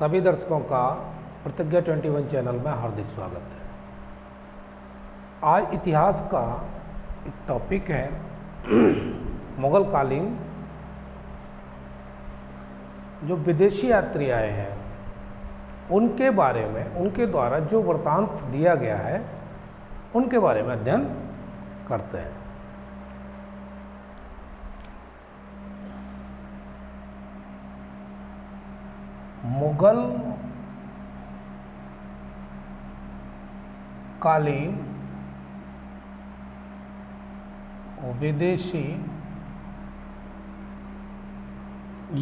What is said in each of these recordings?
सभी दर्शकों का प्रतिज्ञा 21 चैनल में हार्दिक स्वागत है। आज इतिहास का एक टॉपिक है मुग़ल कालीन जो विदेशी यात्री आए हैं उनके बारे में, उनके द्वारा जो वृत्तांत दिया गया है उनके बारे में अध्ययन करते हैं। मुग़ल कालीन विदेशी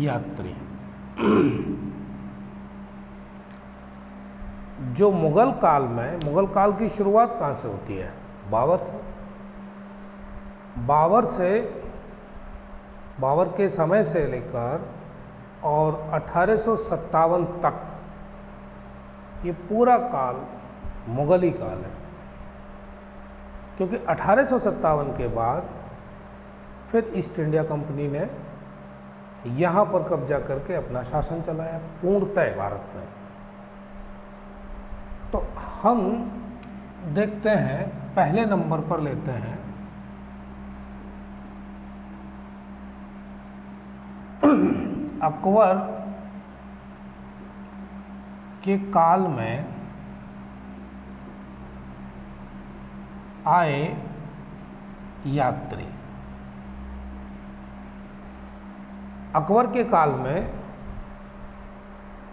यात्री जो मुग़ल काल में, मुग़ल काल की शुरुआत कहाँ से होती है? बाबर से। बाबर के समय से लेकर और 1857 तक ये पूरा काल मुग़ली काल है, क्योंकि 1857 के बाद फिर ईस्ट इंडिया कंपनी ने यहाँ पर कब्जा करके अपना शासन चलाया पूर्णतः भारत में। तो हम देखते हैं, पहले नंबर पर लेते हैं अकबर के काल में आए यात्री। अकबर के काल में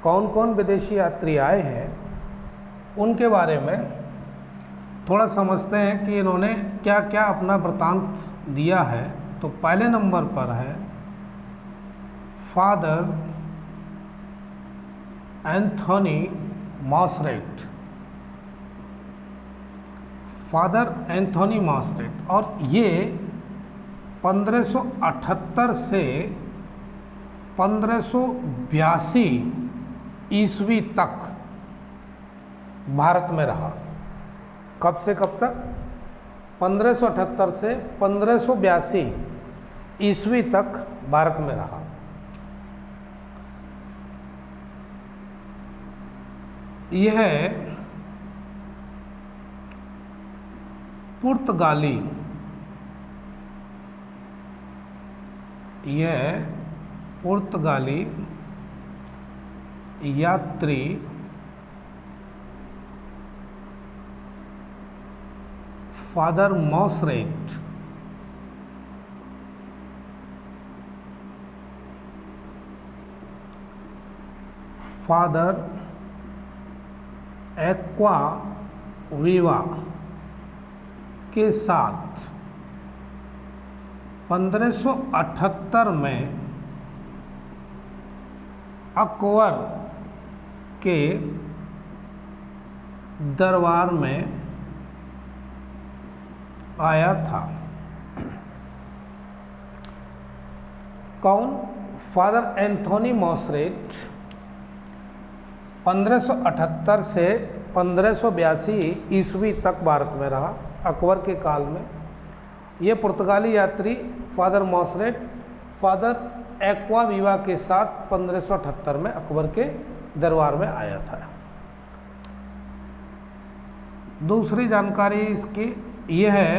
कौन कौन विदेशी यात्री आए हैं उनके बारे में थोड़ा समझते हैं कि इन्होंने क्या क्या अपना वृत्तांत दिया है। तो पहले नंबर पर है फादर एंथोनी मॉसरेट। फादर एंथोनी मॉसरेट, और ये 1578 से 1582 ईस्वी तक भारत में रहा। कब से कब तक? 1578 से 1582 ईस्वी तक भारत में रहा। यह पुर्तगाली यात्री फादर मॉसरेट फादर एक्वा वीवा के साथ 1578 में अकबर के दरबार में आया था। कौन? फादर एंथोनी मॉसरेट 1578 से 1582 ईस्वी तक भारत में रहा अकबर के काल में। ये पुर्तगाली यात्री फादर मॉसरेट फादर एक्वा वीवा के साथ 1578 में अकबर के दरबार में आया था। दूसरी जानकारी इसकी यह है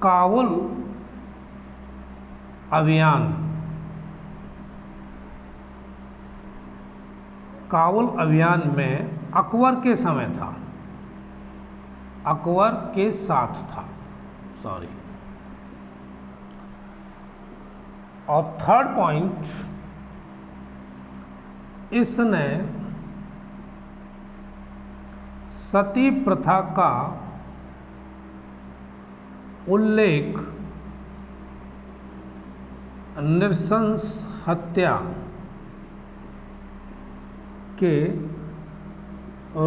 काबुल अभियान। काबुल अभियान में अकबर के समय था, अकबर के साथ था, सॉरी। और थर्ड पॉइंट, इसने सती प्रथा का उल्लेख नृशंस हत्या के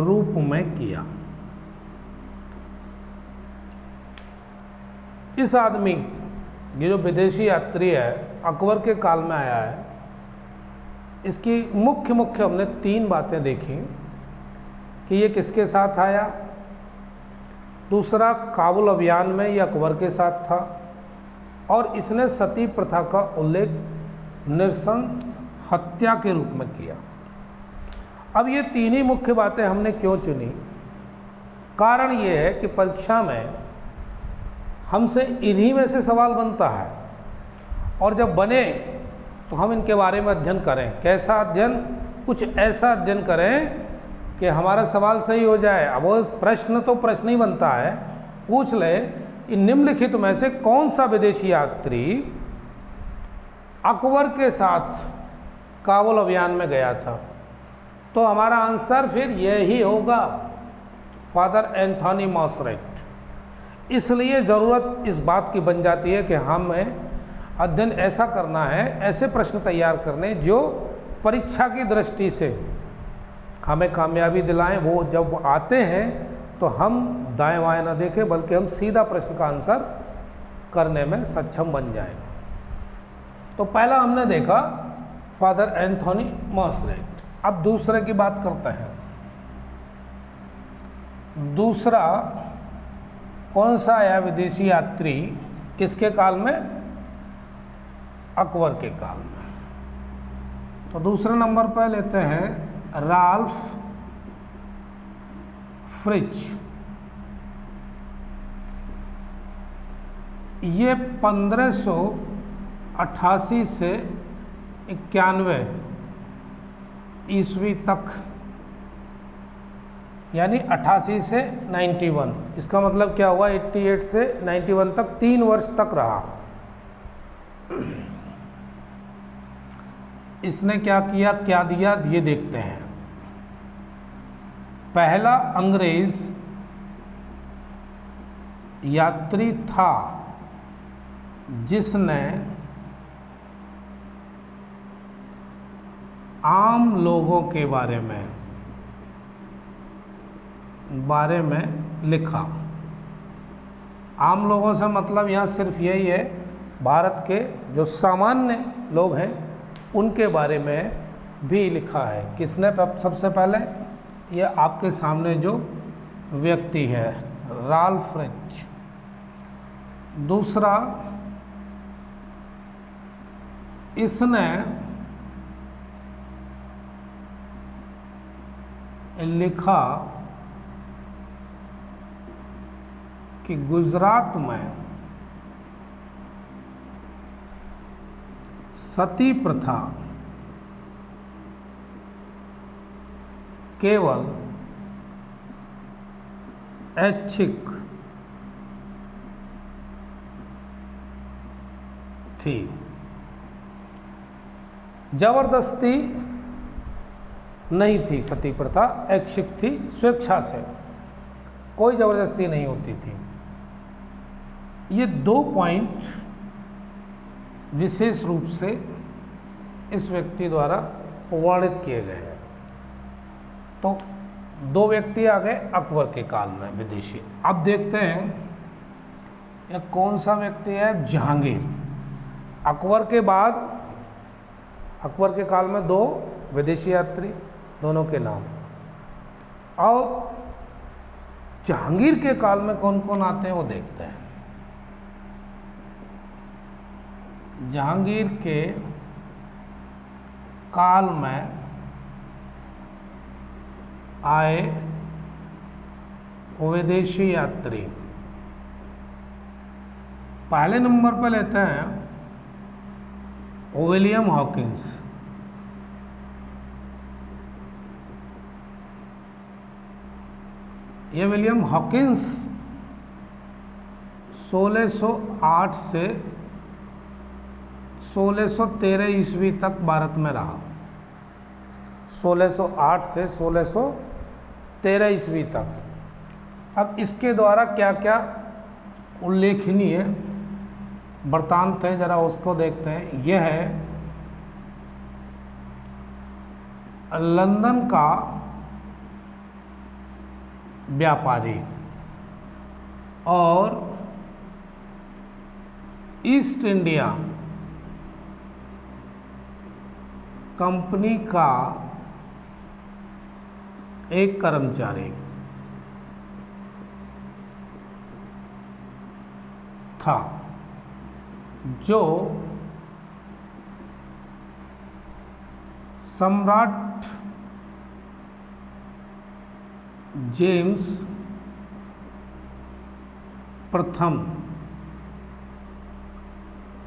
रूप में किया। इस आदमी, ये जो विदेशी यात्री है अकबर के काल में आया है, इसकी मुख्य हमने 3 बातें देखी कि ये किसके साथ आया, दूसरा काबुल अभियान में ये अकबर के साथ था, और इसने सती प्रथा का उल्लेख नृशंस हत्या के रूप में किया। अब ये तीन ही मुख्य बातें हमने क्यों चुनी? कारण ये है कि परीक्षा में हमसे इन्हीं में से सवाल बनता है, और जब बने तो हम इनके बारे में अध्ययन करें। कैसा अध्ययन? कुछ ऐसा अध्ययन करें कि हमारा सवाल सही हो जाए। अब वो प्रश्न तो प्रश्न ही बनता है, पूछ ले इन निम्नलिखित में से कौन सा विदेशी यात्री अकबर के साथ काबुल अभियान में गया था, तो हमारा आंसर फिर यही होगा, फादर एंथोनी मॉसरेट। इसलिए ज़रूरत इस बात की बन जाती है कि हमें अध्ययन ऐसा करना है, ऐसे प्रश्न तैयार करने जो परीक्षा की दृष्टि से हमें कामयाबी दिलाएं। वो जब वो आते हैं तो हम दाएं बाएं न देखें, बल्कि हम सीधा प्रश्न का आंसर करने में सक्षम बन जाएं। तो पहला हमने देखा फादर एंथोनी मॉसरेट। अब दूसरे की बात करते हैं। दूसरा कौन सा आया विदेशी यात्री किसके काल में? अकबर के काल में। तो दूसरे नंबर पर लेते हैं राल्फ फ्रिच। ये 1588 से 91 ईस्वी तक, यानी 88 से 91, इसका मतलब क्या हुआ? 88 से 91 तक 3 वर्ष तक रहा। इसने क्या किया, क्या दिया, ये देखते हैं। पहला अंग्रेज यात्री था जिसने आम लोगों के बारे में लिखा। आम लोगों से मतलब यहाँ सिर्फ यही है, भारत के जो सामान्य लोग हैं उनके बारे में भी लिखा है। किसने? सबसे पहले ये आपके सामने जो व्यक्ति है, राल्फ फ्रिच। दूसरा, इसने लिखा कि गुजरात में सती प्रथा केवल ऐच्छिक थी, जबरदस्ती नहीं थी। सती प्रथा ऐच्छिक थी, स्वेच्छा से, कोई जबरदस्ती नहीं होती थी। ये 2 पॉइंट विशेष रूप से इस व्यक्ति द्वारा वर्णित किए गए हैं। तो 2 व्यक्ति आ गए अकबर के काल में विदेशी। अब देखते हैं यह कौन सा व्यक्ति है? जहांगीर। अकबर के बाद, अकबर के काल में 2 विदेशी यात्री, दोनों के नाम। और जहांगीर के काल में कौन कौन आते हैं वो देखते हैं। जहांगीर के काल में आए विदेशी यात्री, पहले नंबर पर लेते हैं विलियम हॉकिंस। ये विलियम हॉकिंस 1608 से 1613 ईस्वी तक भारत में रहा। 1608 से 1613 ईस्वी तक। अब इसके द्वारा क्या क्या उल्लेखनीय वृत्तांत है, जरा उसको देखते हैं। यह है लंदन का व्यापारी और ईस्ट इंडिया कंपनी का एक कर्मचारी था जो सम्राट जेम्स प्रथम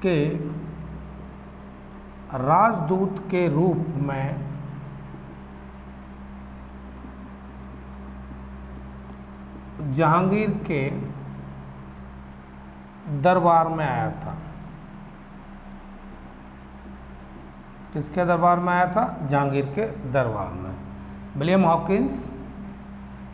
के राजदूत के रूप में जहांगीर के दरबार में आया था। किसके दरबार में आया था? जहांगीर के दरबार में। विलियम हॉकिंस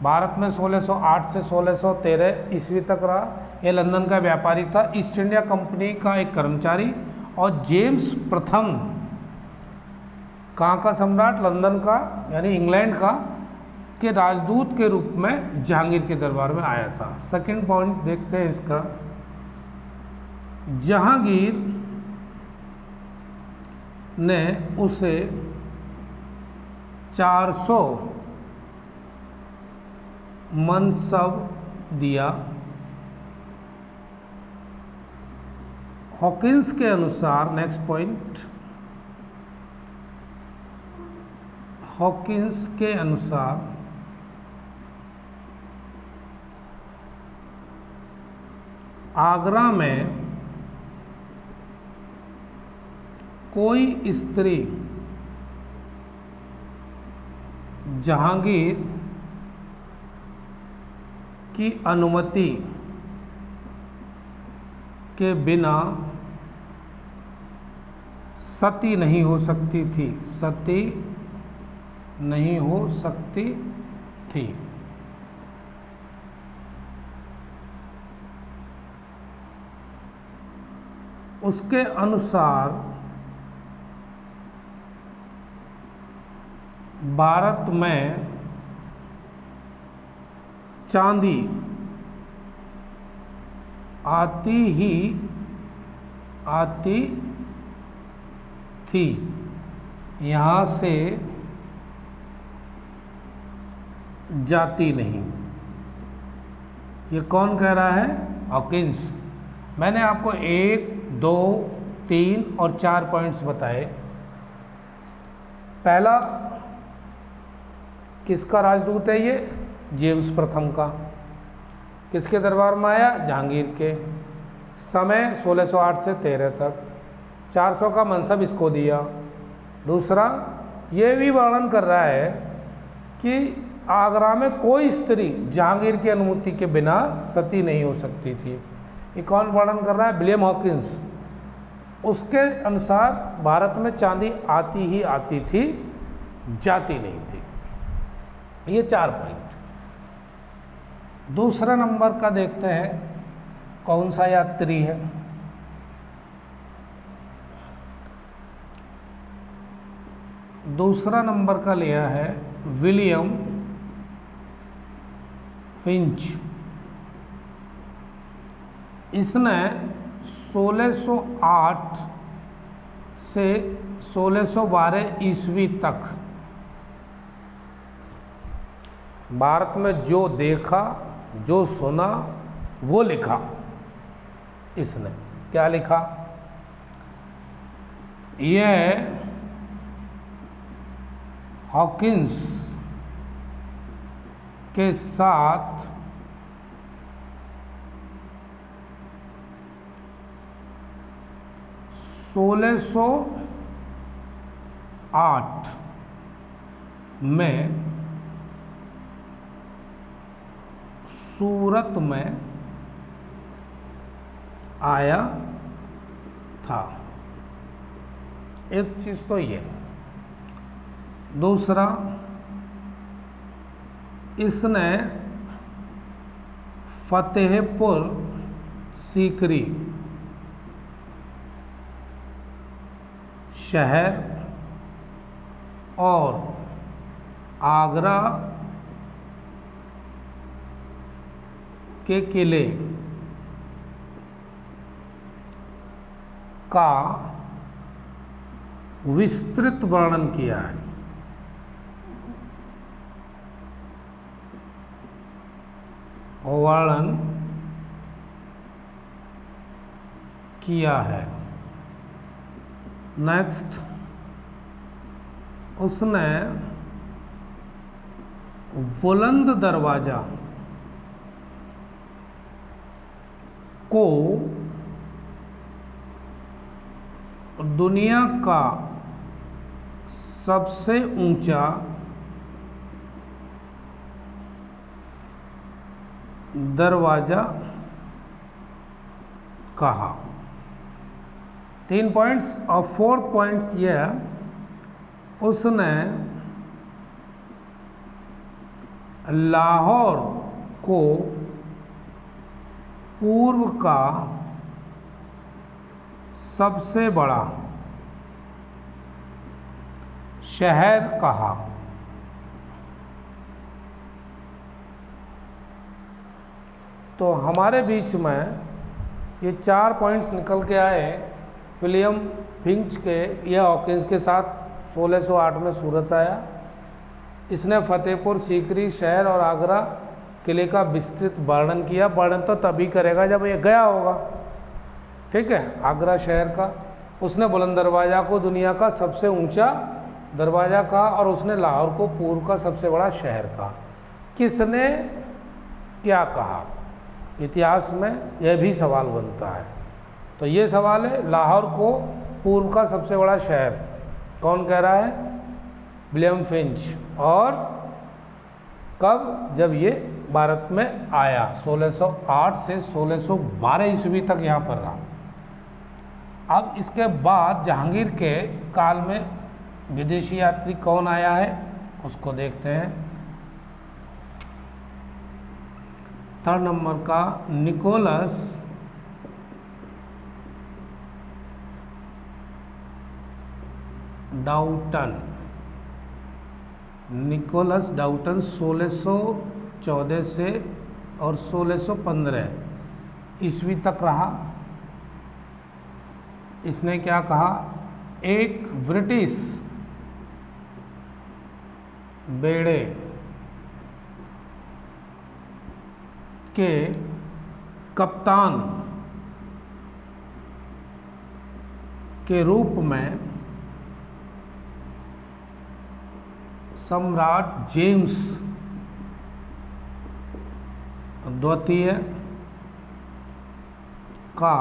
भारत में 1608 से 1613 ईस्वी तक रहा। यह लंदन का व्यापारी था, ईस्ट इंडिया कंपनी का एक कर्मचारी। और जेम्स प्रथम कहाँ का सम्राट? लंदन का, यानी इंग्लैंड का, के राजदूत के रूप में जहांगीर के दरबार में आया था। सेकंड पॉइंट देखते हैं इसका। जहांगीर ने उसे 400 मनसब दिया। हॉकिंस के अनुसार, नेक्स्ट पॉइंट, हॉकिंस के अनुसार आगरा में कोई स्त्री जहांगीर की अनुमति के बिना सती नहीं हो सकती थी। सती नहीं हो सकती थी। उसके अनुसार भारत में चांदी आती थी, यहाँ से जाती नहीं। ये कौन कह रहा है? हॉकिंस। मैंने आपको 1, 2, 3 और 4 पॉइंट्स बताए। पहला, किसका राजदूत है ये? जेम्स प्रथम का। किसके दरबार में आया? जहांगीर के। समय 1608 से 13 तक। 400 का मनसब इसको दिया। दूसरा, ये भी वर्णन कर रहा है कि आगरा में कोई स्त्री जहांगीर की अनुमति के बिना सती नहीं हो सकती थी। ये कौन वर्णन कर रहा है? William Hawkins. उसके अनुसार भारत में चांदी आती ही आती थी, जाती नहीं थी। ये 4 पॉइंट। दूसरा नंबर का देखते हैं, कौन सा यात्री है? दूसरा नंबर का लिया है विलियम फिंच। इसने 1608 से 1612 ईस्वी तक भारत में जो देखा, जो सुना, वो लिखा। इसने क्या लिखा? यह हॉकिंस के साथ सोलह सौ 8 में सूरत में आया था। एक चीज़ तो ये। दूसरा, इसने फतेहपुर सीकरी शहर और आगरा के किले का विस्तृत वर्णन किया है। वर्णन किया है। नेक्स्ट, उसने बुलंद दरवाजा को दुनिया का सबसे ऊंचा दरवाजा कहा। 3 पॉइंट्स और 4th पॉइंट्स ये है, उसने लाहौर को पूर्व का सबसे बड़ा शहर कहा। तो हमारे बीच में ये 4 पॉइंट्स निकल के आए विलियम फिंच के या हॉकिंस के साथ 1608 में सूरत आया। इसने फतेहपुर सीकरी शहर और आगरा किले का विस्तृत वर्णन किया। वर्णन तो तभी करेगा जब ये गया होगा, ठीक है, आगरा शहर का। उसने बुलंद दरवाज़ा को दुनिया का सबसे ऊंचा दरवाज़ा कहा और उसने लाहौर को पूर्व का सबसे बड़ा शहर कहा। किसने क्या कहा, इतिहास में यह भी सवाल बनता है। तो ये सवाल है, लाहौर को पूर्व का सबसे बड़ा शहर कौन कह रहा है? William Finch. और कब? जब ये भारत में आया, 1608 से 1612 ईस्वी तक यहाँ पर रहा। अब इसके बाद जहांगीर के काल में विदेशी यात्री कौन आया है उसको देखते हैं। 3rd नंबर का निकोलस डाउटन। निकोलस डाउटन 1614 से और 1615 ईस्वी तक रहा। इसने क्या कहा? एक ब्रिटिश बेड़े के कप्तान के रूप में सम्राट जेम्स द्वितीय का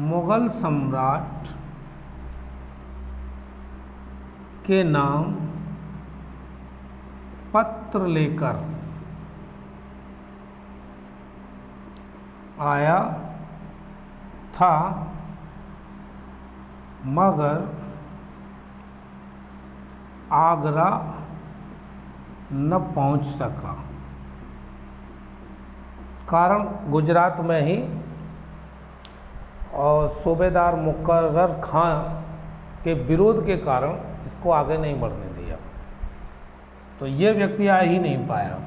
मुगल सम्राट के नाम पत्र लेकर आया था, मगर आगरा न पहुंच सका। कारण गुजरात में ही और सूबेदार मुकर्रर खां के विरोध के कारण इसको आगे नहीं बढ़ने दिया, तो ये व्यक्ति आ ही नहीं पाया।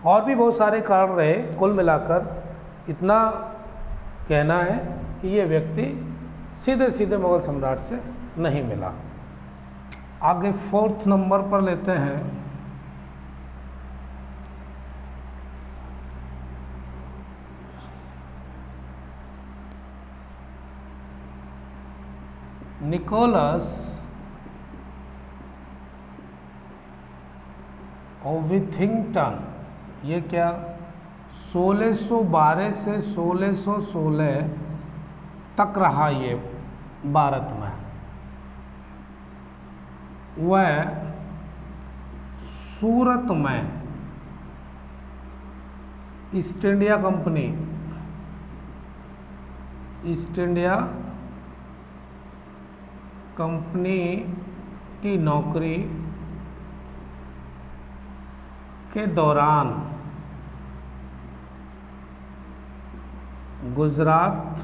और भी बहुत सारे कारण रहे। कुल मिलाकर इतना कहना है कि ये व्यक्ति सीधे सीधे मुगल सम्राट से नहीं मिला। आगे 4th नंबर पर लेते हैं निकोलस ओविथिंगटन। ये क्या? 1612 से 1616 तक रहा ये भारत में। वह सूरत में east India company, east India company की नौकरी के दौरान गुजरात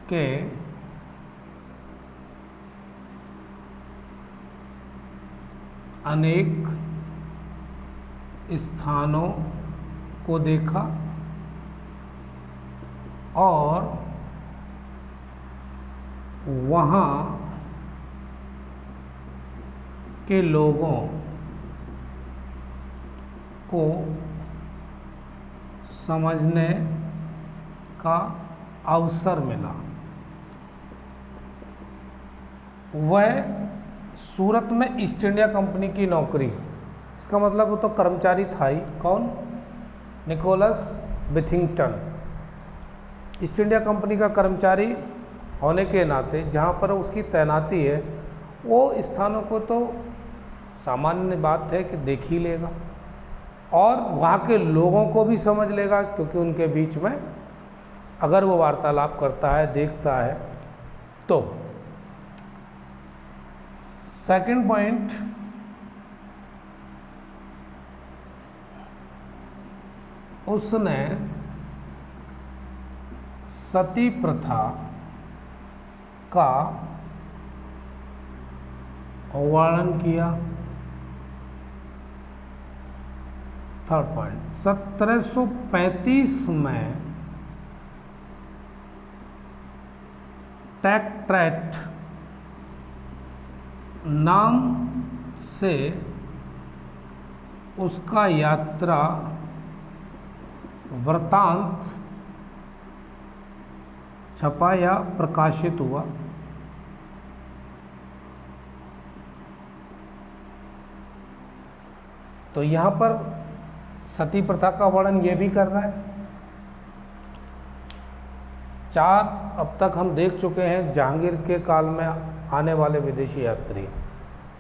के अनेक स्थानों को देखा और वहाँ के लोगों को समझने का अवसर मिला। वह सूरत में ईस्ट इंडिया कंपनी की नौकरी, इसका मतलब वो तो कर्मचारी था ही। कौन? निकोलस बिथिंगटन। ईस्ट इंडिया कंपनी का कर्मचारी होने के नाते जहाँ पर उसकी तैनाती है वो स्थानों को तो सामान्य बात है कि देख ही लेगा और वहाँ के लोगों को भी समझ लेगा, क्योंकि उनके बीच में अगर वो वार्तालाप करता है, देखता है। तो सेकंड पॉइंट, उसने सती प्रथा का वर्णन किया। थर्ड पॉइंट, 1735 में टैक्ट्रैट नाम से उसका यात्रा वृतांत छपा या प्रकाशित हुआ। तो यहाँ पर सती प्रथा का वर्णन ये भी कर रहा है। 4 अब तक हम देख चुके हैं जहांगीर के काल में आने वाले विदेशी यात्री।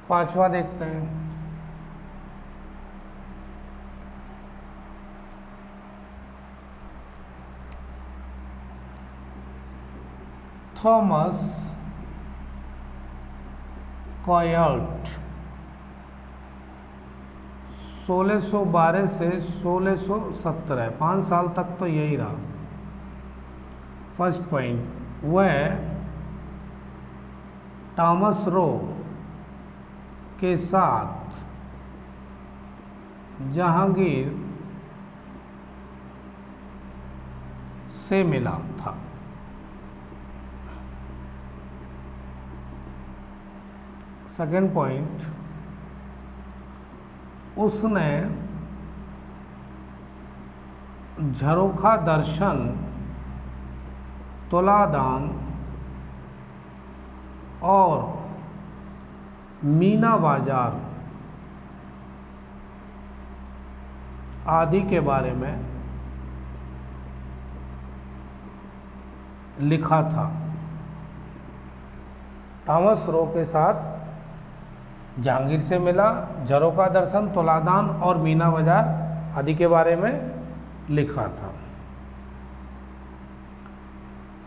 5वां देखते हैं। थॉमस कॉयर्ट 1612 से 1617, 5 साल तक तो यही रहा। फर्स्ट पॉइंट, वह टॉमस रो के साथ जहांगीर से मिला था। सेकेंड पॉइंट, उसने झरोखा दर्शन, तुलादान और मीना बाजार आदि के बारे में लिखा था। टॉमस रो के साथ जहांगीर से मिला, झरोखा दर्शन, तुलादान और मीना बाजार आदि के बारे में लिखा था।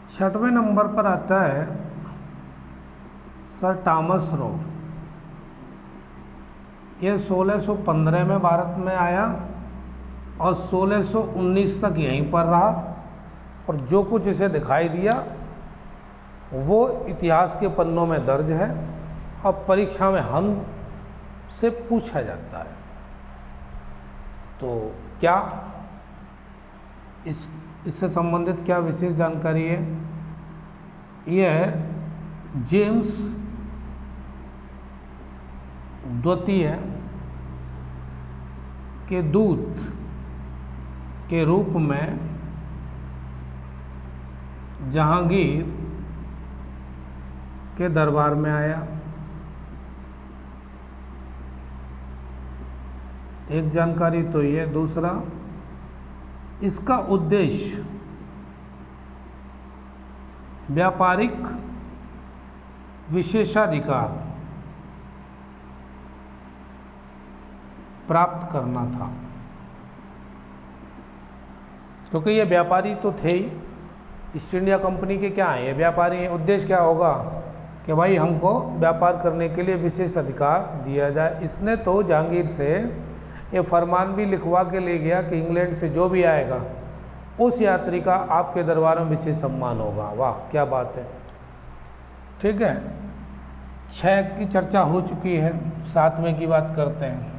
6वें नंबर पर आता है सर टॉमस रो। यह 1615 में भारत में आया और 1619 तक यहीं पर रहा, और जो कुछ इसे दिखाई दिया वो इतिहास के पन्नों में दर्ज है और परीक्षा में हम से पूछा जाता है। तो क्या इससे संबंधित क्या विशेष जानकारी है? यह जेम्स द्वितीय के दूत के रूप में जहांगीर के दरबार में आया। एक जानकारी तो ये, दूसरा इसका उद्देश्य व्यापारिक विशेषाधिकार प्राप्त करना था, क्योंकि ये व्यापारी तो थे ही। ईस्ट इंडिया कंपनी के क्या हैं, ये व्यापारी हैं। उद्देश्य क्या होगा कि भाई हमको व्यापार करने के लिए विशेष अधिकार दिया जाए। इसने तो जहांगीर से ये फरमान भी लिखवा के ले गया कि इंग्लैंड से जो भी आएगा उस यात्री का आपके दरबार में विशेष सम्मान होगा। वाह क्या बात है। ठीक है, 6 की चर्चा हो चुकी है, 7वें की बात करते हैं।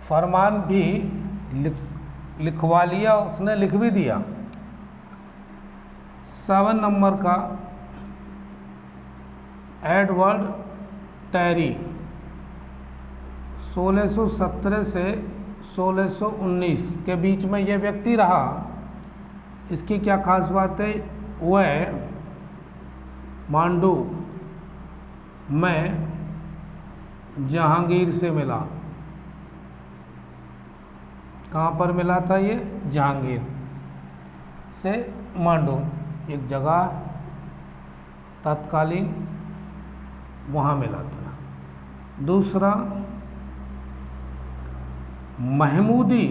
फरमान भी लिखवा लिया, उसने लिख भी दिया। 7 नंबर का एडवर्ड टेरी 1617 से 1619 के बीच में यह व्यक्ति रहा इसकी क्या खास बात है? वह मांडू में जहांगीर से मिला। कहाँ पर मिला था ये? जहांगीर से मांडू एक जगह तत्कालीन वहाँ मिला था। दूसरा, महमूदी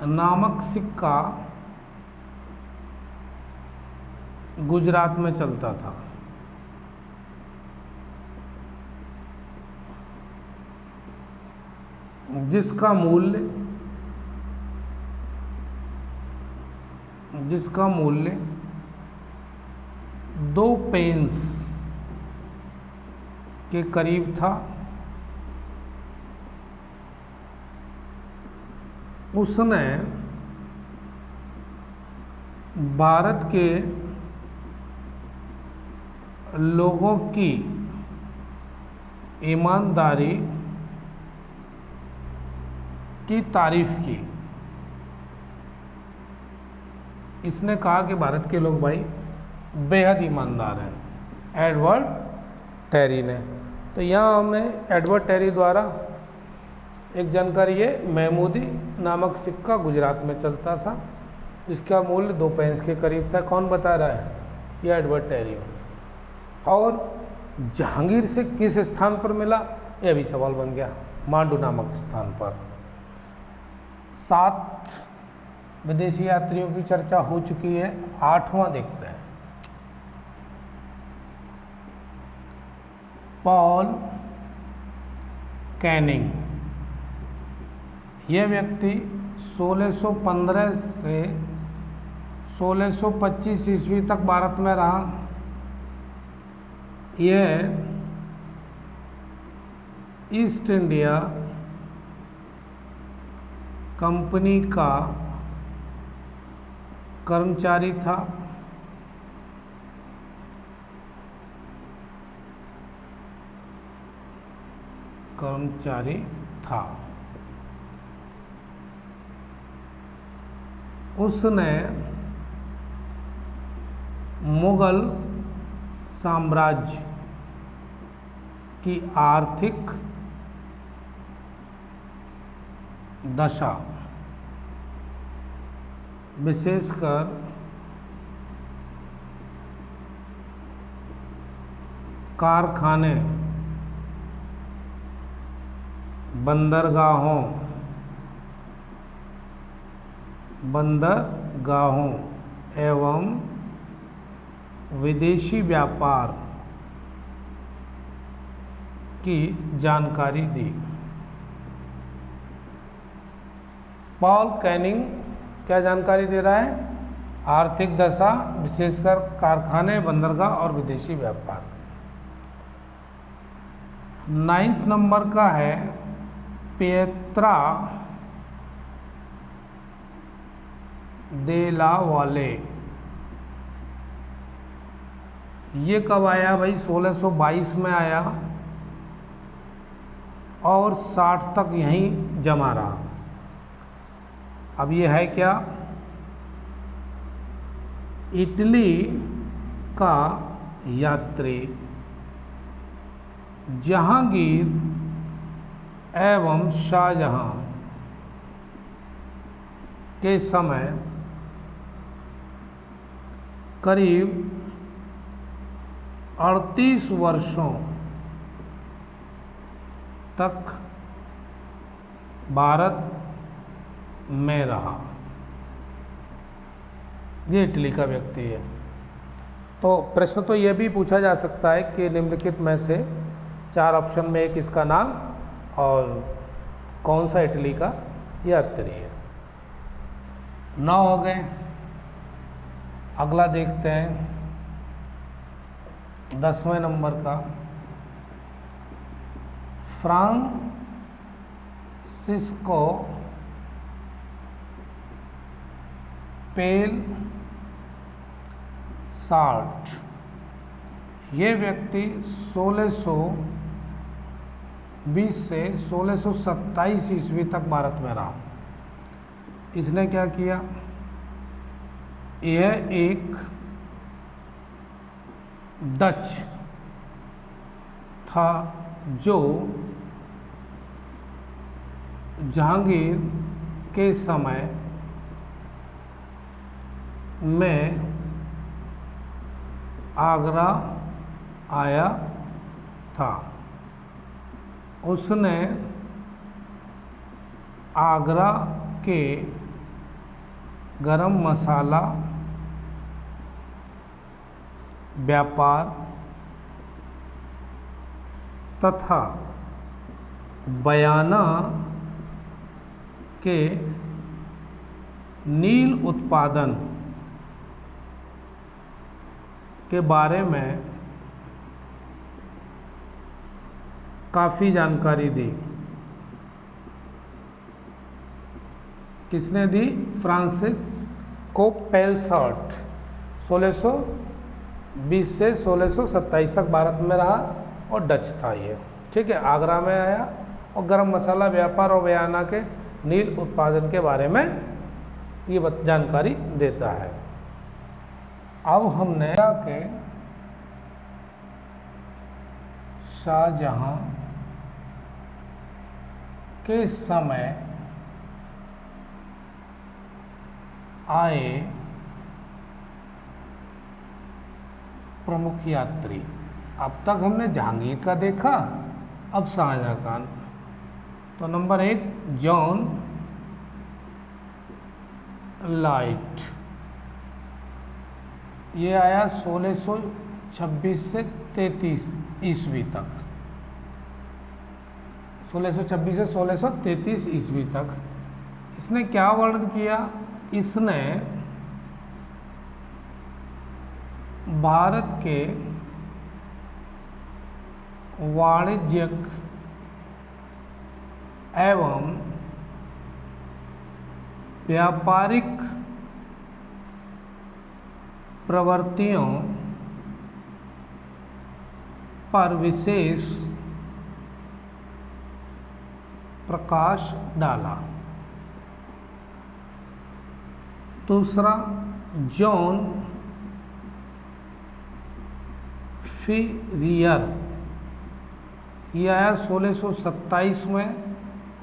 नामक सिक्का गुजरात में चलता था। जिसका मूल्य 2 पेंस के करीब था। उसने भारत के लोगों की ईमानदारी की तारीफ की। इसने कहा कि भारत के लोग भाई बेहद ईमानदार हैं, एडवर्ड टेरी ने। तो यहाँ हमें एडवर्ड टेरी द्वारा एक जानकारी है, महमूदी नामक सिक्का गुजरात में चलता था, इसका मूल्य 2 पेंस के करीब था। कौन बता रहा है? यह एडवर्ड टेरी। और जहांगीर से किस स्थान पर मिला? यह भी सवाल बन गया, मांडू नामक स्थान पर। 7 विदेशी यात्रियों की चर्चा हो चुकी है, 8वां देखते हैं। Paul Canning. यह व्यक्ति 1615 से 1625 ईस्वी तक भारत में रहा। यह ईस्ट इंडिया कंपनी का कर्मचारी था। उसने मुगल साम्राज्य की आर्थिक दशा, विशेषकर कारखाने, बंदरगाहों एवं विदेशी व्यापार की जानकारी दी। पॉल कैनिंग क्या जानकारी दे रहा है? आर्थिक दशा, विशेषकर कारखाने, बंदरगाह और विदेशी व्यापार। 9 नंबर का है पिएत्रा दे ला वाले। ये कब आया भाई? 1622 में आया और 60 तक यहीं जमा रहा। अब ये है क्या? इटली का यात्री, जहांगीर एवं शाहजहां के समय करीब 38 वर्षों तक भारत में रहा। ये इटली का व्यक्ति है। तो प्रश्न तो यह भी पूछा जा सकता है कि निम्नलिखित में से 4 ऑप्शन में एक इसका नाम और कौन सा इटली का यात्री है। 9 हो गए। अगला देखते हैं 10वें नंबर का, फ्रांसिस्को पेल साल्ट। ये व्यक्ति 1620 से 1627 ईस्वी तक भारत में रहा। इसने क्या किया? यह एक डच था जो जहांगीर के समय में आगरा आया था। उसने आगरा के गरम मसाला व्यापार तथा बयाना के नील उत्पादन के बारे में काफ़ी जानकारी दी। किसने दी? फ्रांसिस को पेलसार्ट 1620 से 1627 तक भारत में रहा और डच था ये, ठीक है। आगरा में आया और गरम मसाला व्यापार और बयाना के नील उत्पादन के बारे में ये जानकारी देता है। अब हमने के शाहजहां के समय आए प्रमुख यात्री। अब तक हमने जहांगीर का देखा, अब शाहजहां खान। तो नंबर 1 जॉन लाइट, ये आया 1626 से 33 ईस्वी तक, 1626 से 1633 ईस्वी तक। इसने क्या वर्णन किया? इसने भारत के वाणिज्यिक एवं व्यापारिक प्रवृत्तियों पर विशेष प्रकाश डाला। दूसरा जॉन फीरियर, ये आया 1627 में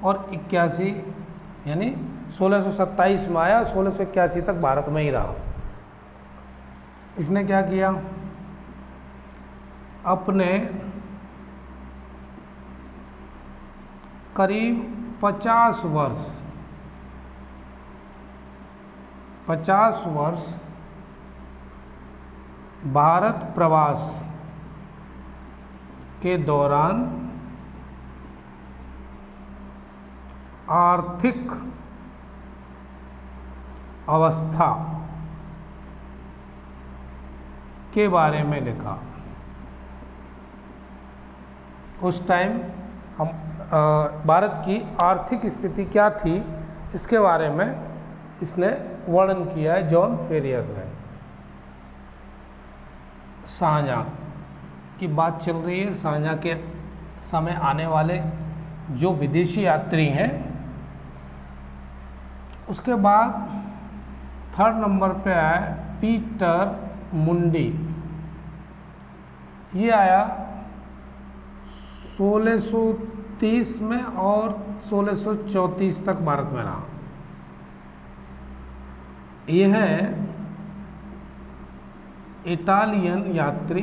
और 81, यानी 1627 में आया, 1681 तक भारत में ही रहा। इसने क्या किया? अपने करीब 50 वर्ष भारत प्रवास के दौरान आर्थिक अवस्था के बारे में लिखा। उस टाइम हम भारत की आर्थिक स्थिति क्या थी इसके बारे में इसने वर्णन किया है जॉन फेरियर ने। शाहजहां की बात चल रही है। शाहजहां के समय आने वाले जो विदेशी यात्री हैं, उसके बाद 3rd नंबर पे आया पीटर मुंडी, ये आया 1630 में और 1634 तक भारत में रहा। यह है इटालियन यात्री,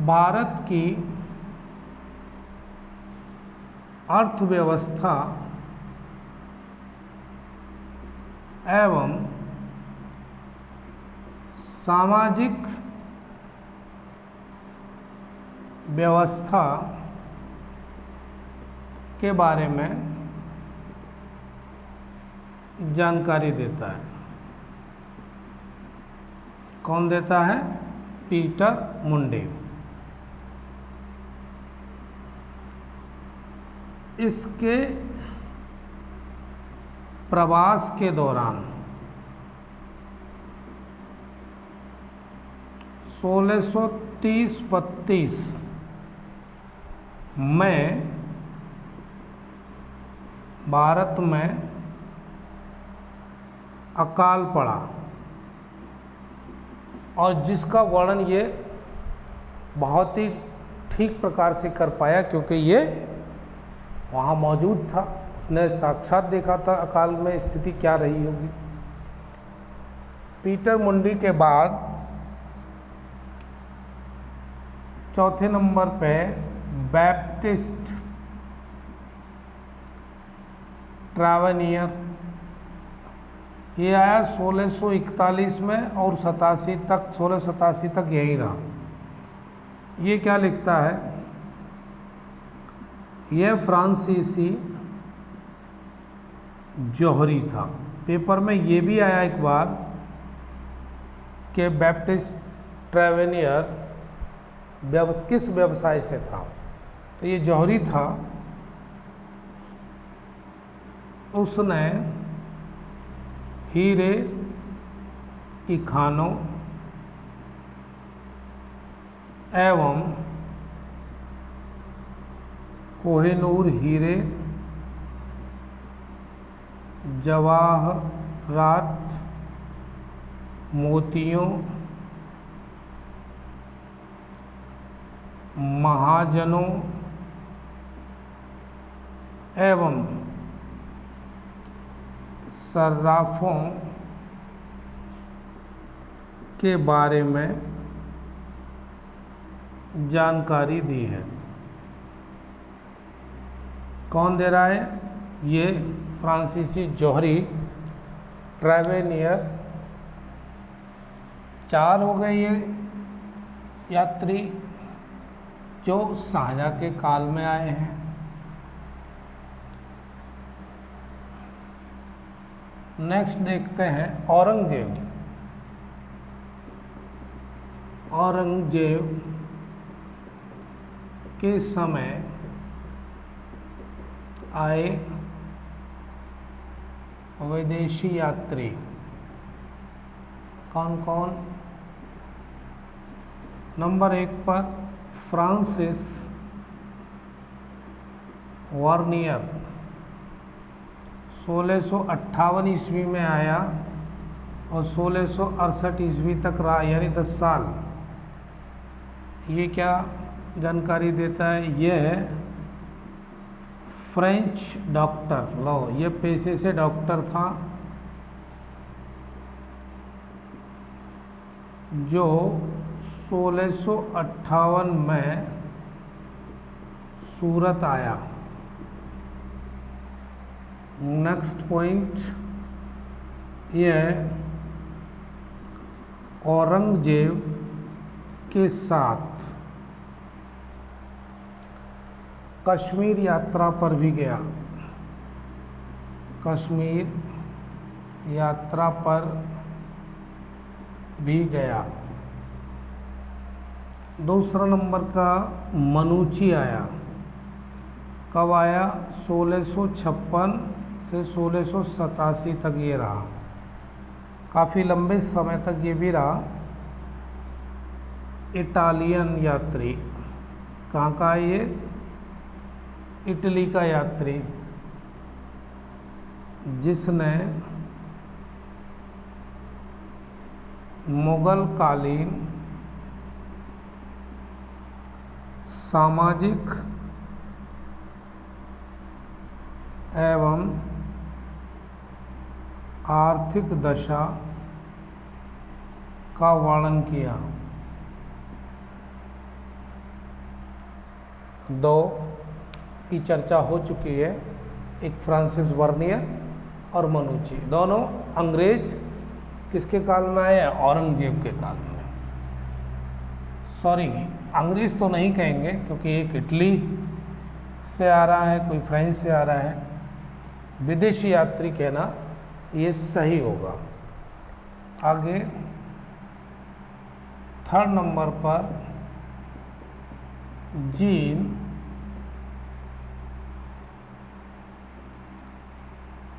भारत की अर्थव्यवस्था एवं सामाजिक व्यवस्था के बारे में जानकारी देता है। कौन देता है? पीटर मुंडे। इसके प्रवास के दौरान 1630-32 में भारत में अकाल पड़ा, और जिसका वर्णन ये बहुत ही ठीक प्रकार से कर पाया क्योंकि ये वहाँ मौजूद था, उसने साक्षात देखा था अकाल में स्थिति क्या रही होगी। पीटर मुंडी के बाद चौथे नंबर पे बैप्टिस्ट ट्रैवेनियर, ये आया 1641 में और 1687 तक यही रहा। ये क्या लिखता है, यह फ्रांसीसी जौहरी था। पेपर में ये भी आया एक बार कि बैप्टिस्ट ट्रैवेनियर किस व्यवसाय से था, तो ये जौहरी था। उसने हीरे की खानों एवं कोहिनूर हीरे, जवाहरात, मोतियों, महाजनों एवं सर्राफों के बारे में जानकारी दी है। कौन दे रहा है, ये फ्रांसीसी जौहरी ट्रैवेनियर। 4 हो गए ये यात्री जो शाहजहाँ के काल में आए हैं। नेक्स्ट देखते हैं औरंगजेब। औरंगजेब के समय आए विदेशी यात्री कौन कौन। नंबर 1 पर फ्रांसिस वर्नियर 1658 ईस्वी में आया और 1668 ईस्वी तक रहा, यानी 10 साल। ये क्या जानकारी देता है, ये है फ्रेंच डॉक्टर। लो, ये पेशे से डॉक्टर था जो 1658 में सूरत आया। नेक्स्ट पॉइंट ये है औरंगजेब के साथ कश्मीर यात्रा पर भी गया। कश्मीर यात्रा पर भी गया। दूसरा नंबर का मनुची आया। कब आया, 1656 से 1687 तक ये रहा, काफ़ी लंबे समय तक ये भी रहा। इटालियन यात्री, कहाँ का है ये, इटली का यात्री जिसने मुगल कालीन सामाजिक एवं आर्थिक दशा का वर्णन किया। 2 की चर्चा हो चुकी है, एक फ्रांसिस वर्नियर और मनुची, दोनों अंग्रेज किसके काल में आए, औरंगजेब के काल में। सॉरी, अंग्रेज तो नहीं कहेंगे क्योंकि एक इटली से आ रहा है, कोई फ्रेंच से आ रहा है। विदेशी यात्री कहना ये सही होगा। आगे 3rd नंबर पर जीन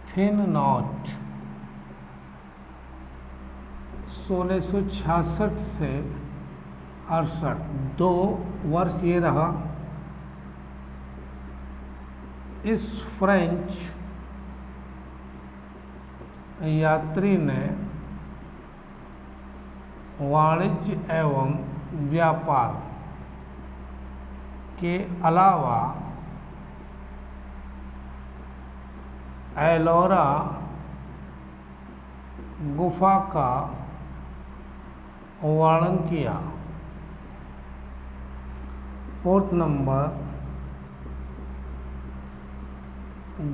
थिननॉट 1666 से 68, 2 वर्ष ये रहा। इस फ्रेंच यात्री ने वाणिज्य एवं व्यापार के अलावा एलोरा गुफा का वर्णन किया। 4th नंबर,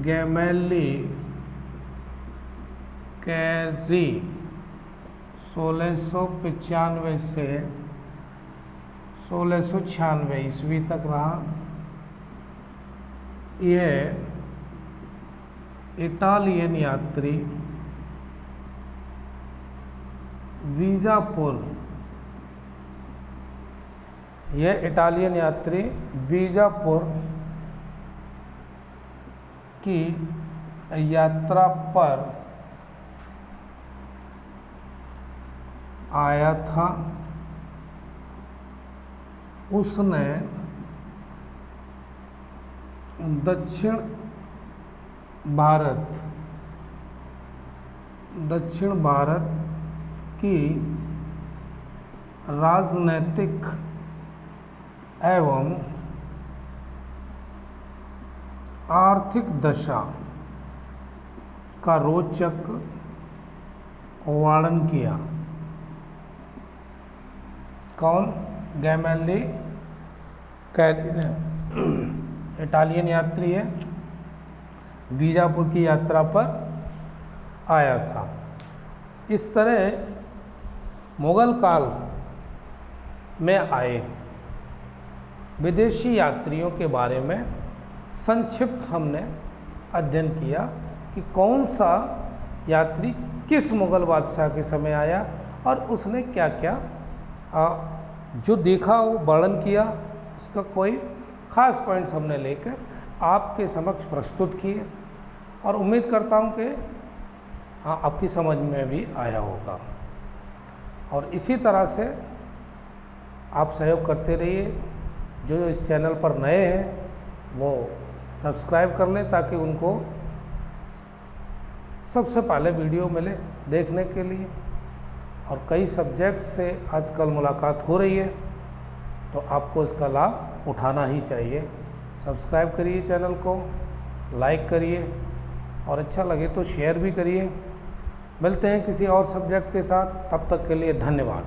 गेमेली कैरी 1695 से 1696 ईस्वी तक रहा। यह इटालियन यात्री बीजापुर की यात्रा पर आया था। उसने दक्षिण भारत की राजनैतिक एवं आर्थिक दशा का रोचक वर्णन किया। कौन? गेमेली कैरी ने, इटालियन यात्री है, बीजापुर की यात्रा पर आया था। इस तरह मुगल काल में आए विदेशी यात्रियों के बारे में संक्षिप्त हमने अध्ययन किया कि कौन सा यात्री किस मुगल बादशाह के समय आया और उसने क्या क्या जो देखा वो वर्णन किया। उसका कोई ख़ास पॉइंट्स हमने लेकर आपके समक्ष प्रस्तुत किए और उम्मीद करता हूँ कि हाँ आपकी समझ में भी आया होगा। और इसी तरह से आप सहयोग करते रहिए। जो इस चैनल पर नए हैं वो सब्सक्राइब कर लें ताकि उनको सबसे पहले वीडियो मिले देखने के लिए। और कई सब्जेक्ट से आजकल मुलाकात हो रही है तो आपको इसका लाभ उठाना ही चाहिए। सब्सक्राइब करिए चैनल को, लाइक करिए और अच्छा लगे तो शेयर भी करिए। मिलते हैं किसी और सब्जेक्ट के साथ, तब तक के लिए धन्यवाद।